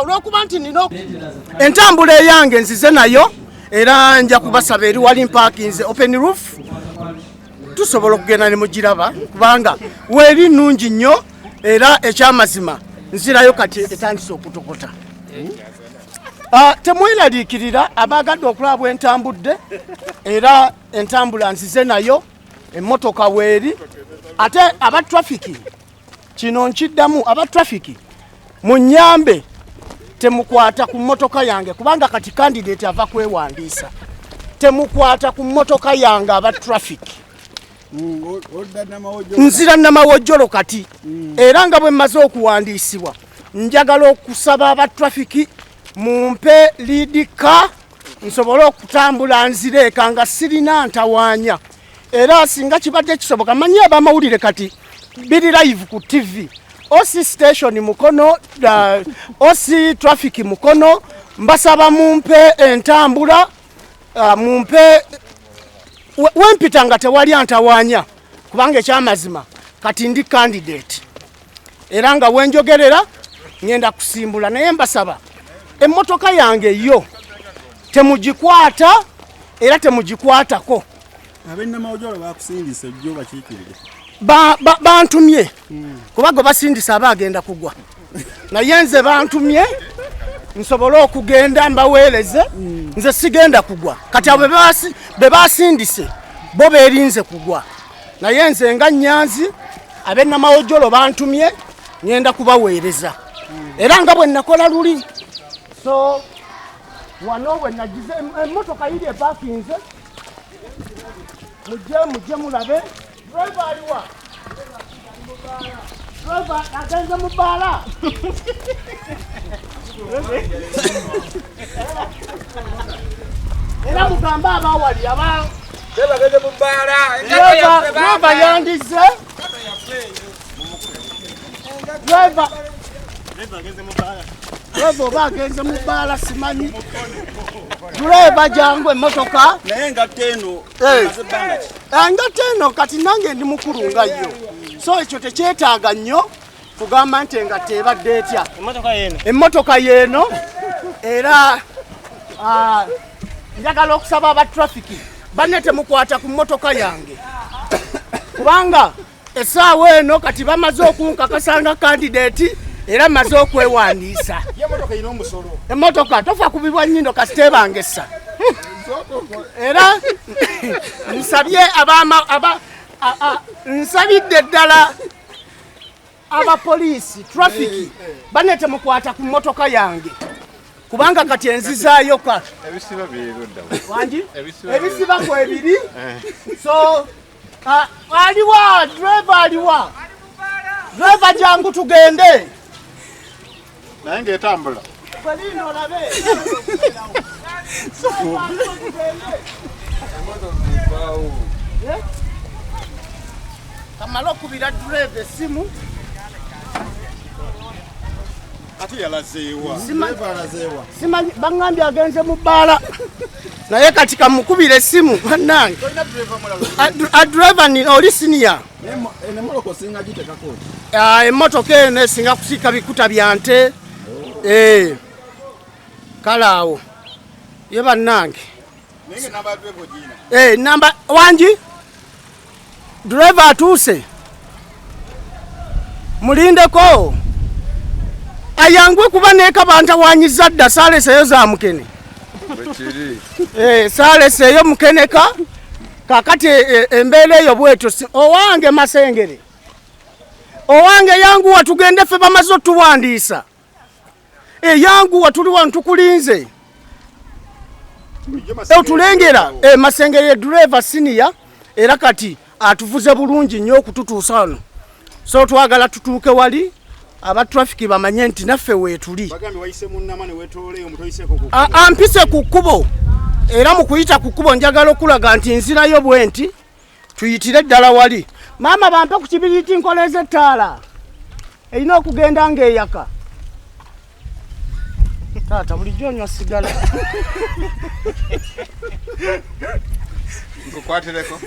olwokuba nti nino entambula eyange nzize nayo era nja kubasaba eri wali mpakinze open roof tusobola okugenda ne mugiraba kubanga weeri nnungi nnyo era ekyamazima nzirayo kati etandise okutokota. Temweraliikirira abaagadde okulaba entambudde era entambula nzize nayo emmotoka weeri ate aba trafiki kino nkiddamu aba trafiki munyambe temukwata ku mmotoka yange kubanga kati candidate ava kwewandiisa temukwata ku mmotoka yange aba trafiki nzira namawojjolo kati era nga bwe mmaze okuwandiisibwa njagala okusaba aba trafiki mumpe lidika nsobole okutambula nzira eka nga sirina ntawaanya era singa kibadde kisoboka manyi abamawulire kati biri live ku TV OC station mukono OC traffic mukono mbasaba mumpe entambula mumpe wempita nga tewali antawaanya kubanga ekyamazima kati ndi candidate era nga wenjogerera ngenda kusimbula naye mbasaba emmotoka yange yo temugikwata era temugikwatako. Abenamawojjolo bakusindisa ejjo bakiikirire bantumye kubago basindisa abagenda kugwa naye nze bantumye nsobole okugenda mbaweereze nze sigenda kugwa kati abo be basindise bo beerinze kugwa naye nze nga Nyanzi abenamawojjolo bantumye ngenda kubaweereza era nga bwe nakola luli. So wano bwe nagize emmotoka yiri epakinze mujje mulabe. Driver aliwa? Driver agenze mu bbaala. Era mugamba abawali aba bageze mu bbaala. Driver yandize. Driver ageze mu bbaala. Driver bagenze mu bbaala simanyi. Driver jangu emmotoka naye ngatte eno ngatte eno kati nange ndi mukulu nga yo so ekyo tekyetaaga nnyo kugamba nti engatte ebadde etya emmotoka yeeno era njagala okusaba aba trafiki banne temukwata ku mmotoka yange kubanga essaawa eno kati bamaze okunkakasa nga candidate era maze okwewandiisa. Emmotoka tofa kubibwa nnyindo kasitebangesa era nsabye nsabidde ddala abapoliisi trafiki banne temukwata ku mmotoka yange kubanga kati enzizaayo ka ebisiba kwebiri so aliwa driver aliwa driver jangu tugende naye ng'etambula kamala okubira driver essimu ati yalazeewa simanyi baŋŋambye agenze mu bbaala naye kati kamukubira essimu bannange driver oli siniya emmotoka eno esinga kusiika bikuta bya nte kale awo ye bannange namba wangi driver atuuse mulindeko ayangwe kuba neekabantawanyiza dda saaleseeyo za mukene saaleseeyo mukeneka kakati embeera eyo bwetyo owange Masengere owange yanguwa tugende ffe bamaze otuwandiisa yanguwa tuli wano tukulinze otulengera Masengere driver senior era kati atuvuze bulungi nnyo okututuusa wano so twagala tutuuke wali aba trafiki bamanye nti naffe weetuli ampise ku kkubo era mu kuyita ku kkubo njagala okulaga nti nzirayo bwe nti tuyitire ddala wali maama bampe ku kibiriiti nkoleze ettaala erina okugenda ng'eyaka taata bulijjo onywa sigala nkukwatireko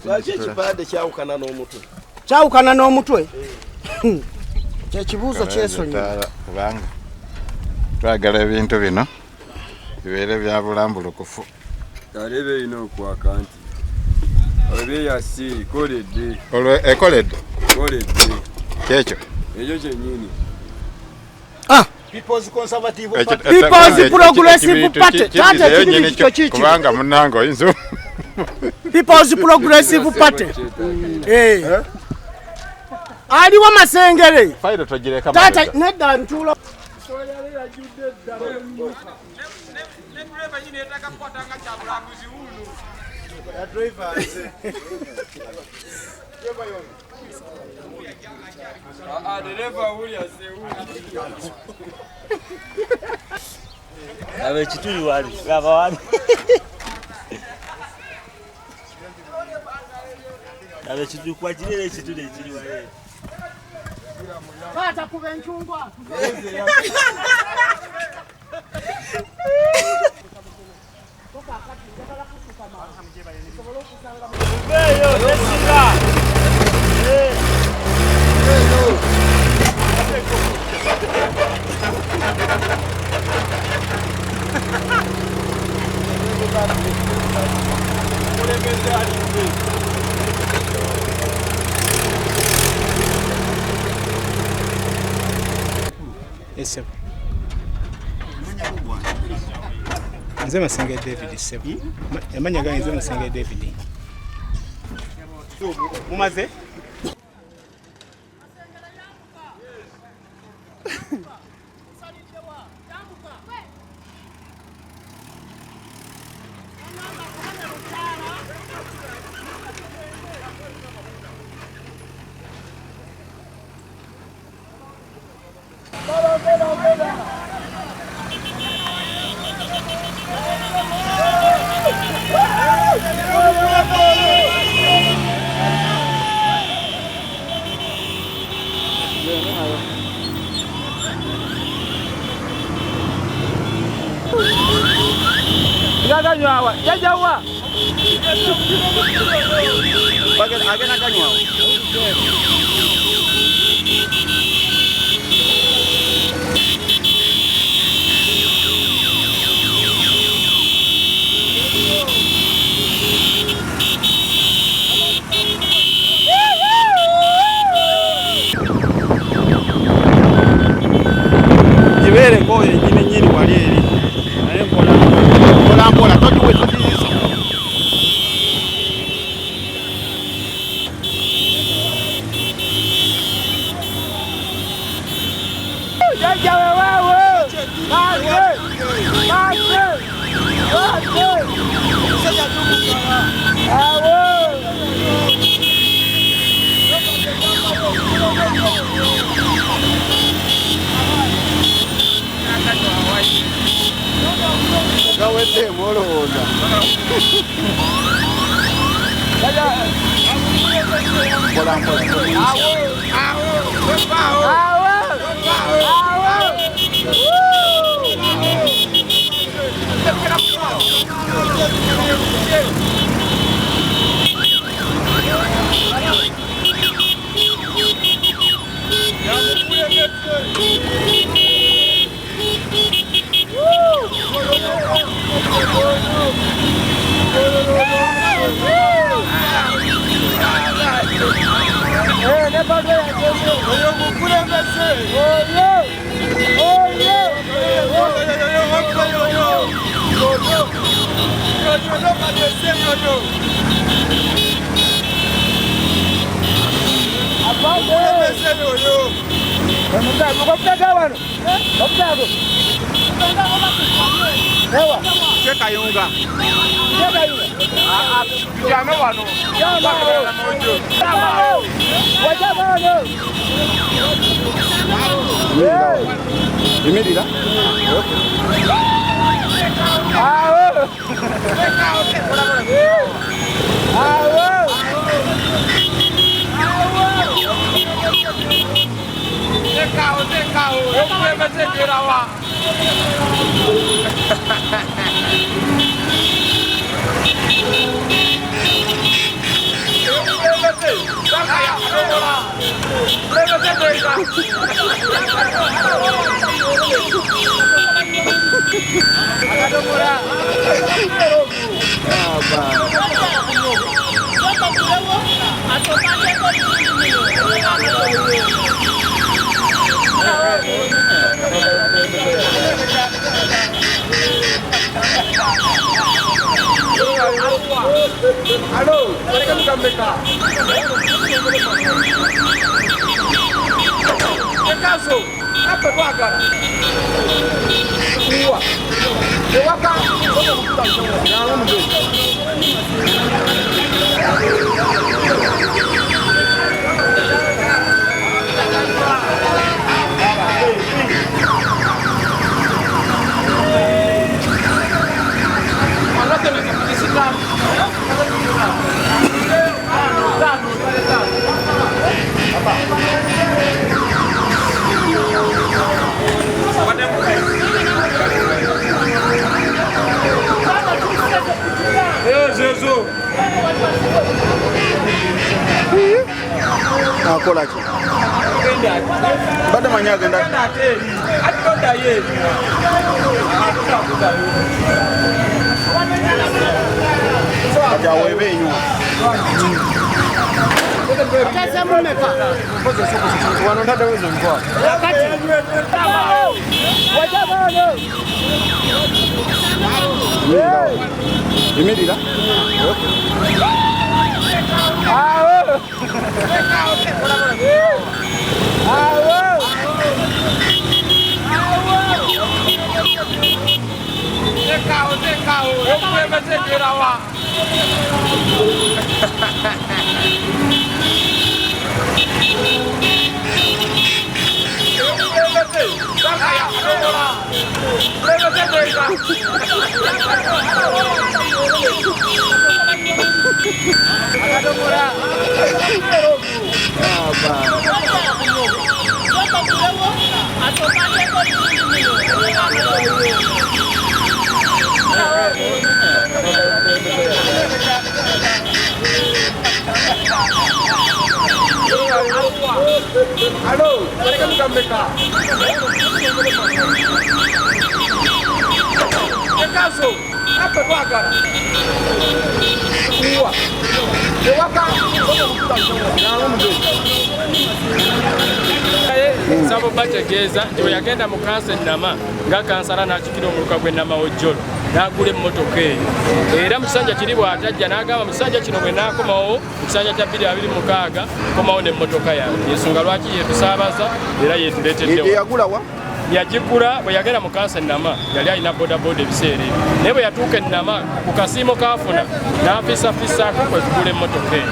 lwaki ekipaade kyawukana n'omutwe kyawukana n'omutwe Kyekibuuzo kyesonyiwa. Kubanga twagala ebintu bino bibeere bya bulambulukufu. Kale beerina okwaka nti obeeyasi koledde. Olwo ekoledde? Koledde. Kyekyo? Ekyo kyennyini. People's Conservative Party. People's Progressive Party. Taata ekirimi kikyo kiki? Kubanga munnange oyinza. People's Progressive Party. Aliwo Masengere. Fairo togireka. Taata nedda ntuula. Abe kituli wali, gaba wali. Abe kituli kwa kirere kituli ekiri wali. Taata kuba enchungwa. Ese. Nze Masenge David Sebo. Emanya gange nze Masenge David. Mumaze? Aganywa jajawa. Agena aganywa. Jibere ko nyini wali eri. Naye mpola tojuwe tujisa. Jajawa wewe. Basi. Gawete moloza. Cheka yunga. Jame wano. Imirira. Halo, mereka bukan mereka. Caso, apa vaga? Uwa. Ewaka, Jesus. Akola ki. Bada manya agenda. Atonda ye. Aja webe yu. Kaza mumeka. Wano ndada wezo mkwa. Kati. Wajabano. Imedira. Halo, mereka bukan mereka. Caso, apa vaga? Uwa. Ewaka. Sabo bategeeza nti bwe yagenda mu kansa ennama nga kansala n'akikira omuluka gw'ennama w'ojjolo n'agula emmotoka eyo era musanja kiri bw'atajja n'agamba musanja kino bwe naakomawo musanja kya 226 komawo n'emmotoka yange ensonga lwaki yetusaabaza era yetuleeteddewo Yagulawa. yagigula bwe yagenda mu kansa ennama yali alina bodaboda ebiseera ebyo naye bwe yatuuka ennama ku kasiimo kaafuna n'afisafisaako kwe kugula emmotoka eyo.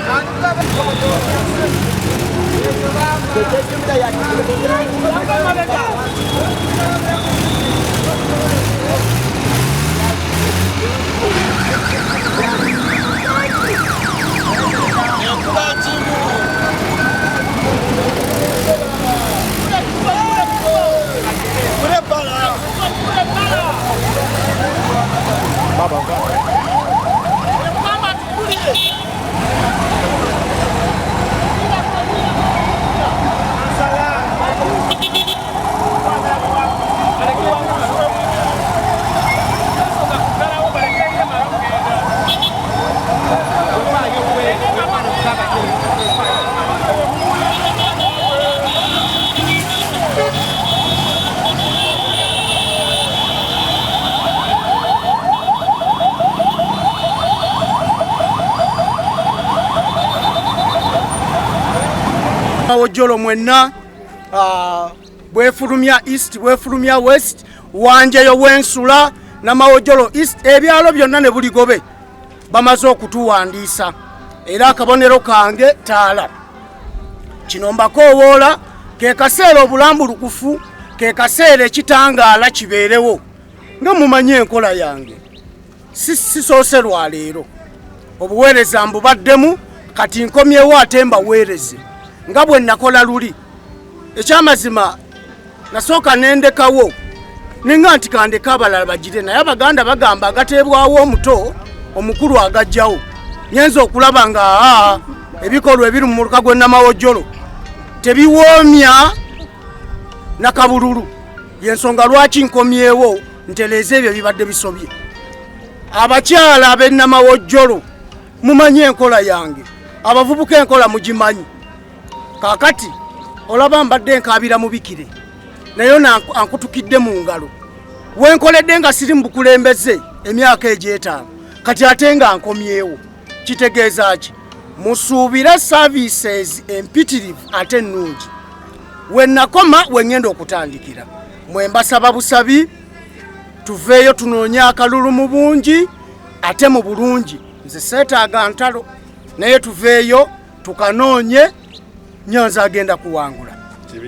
Ojolo mwenna bwefulumya east bwefulumya west wanjeyo wensula na mawojolo east ebyalo byonna ne buligobe bamaze okutuwandiisa era akabonero kange taala kino mbakowoola ke kaseera obulambulukufu ke kaseera ekitangaala kibeerewo nga mumanyi enkola yange sisoose lwaleero obuweereza mbubaddemu kati nkomyewo ate mbaweereze nga bwe nakola luli ekyamazima nasooka nendekawo ninga nti kandeka abalala bagire naye abaganda bagamba agateebwawo omuto omukulu agajjawo nyenza okulaba nga ebikolwa ebiri mu muluka gwe Namawojjolo tebiwoomya nakabululu. Yensonga lwaki nkomyewo ntereeza ebyo bibadde bisobye. Abakyala ab'e Namawojjolo mumanyi enkola yange, abavubuka enkola mugimanyi. Kaakati olaba mbadde nkaabira mubikire naye ankutukidde mu ngalo. Wenkoledde nga siri mu bukulembeze emyaka egy'etaano kati ate nga nkomyewo. Kitegeeza ki? Musuubire services empitirivu ate ennungi. Wennakoma wengenda okutandikira. Mwembasaba busabi tuveeyo tunoonye akalulu mu bungi ate mu bulungi. Nze seetaaga ntalo naye tuveeyo tukanoonye. Nyanza agenda kuwangula.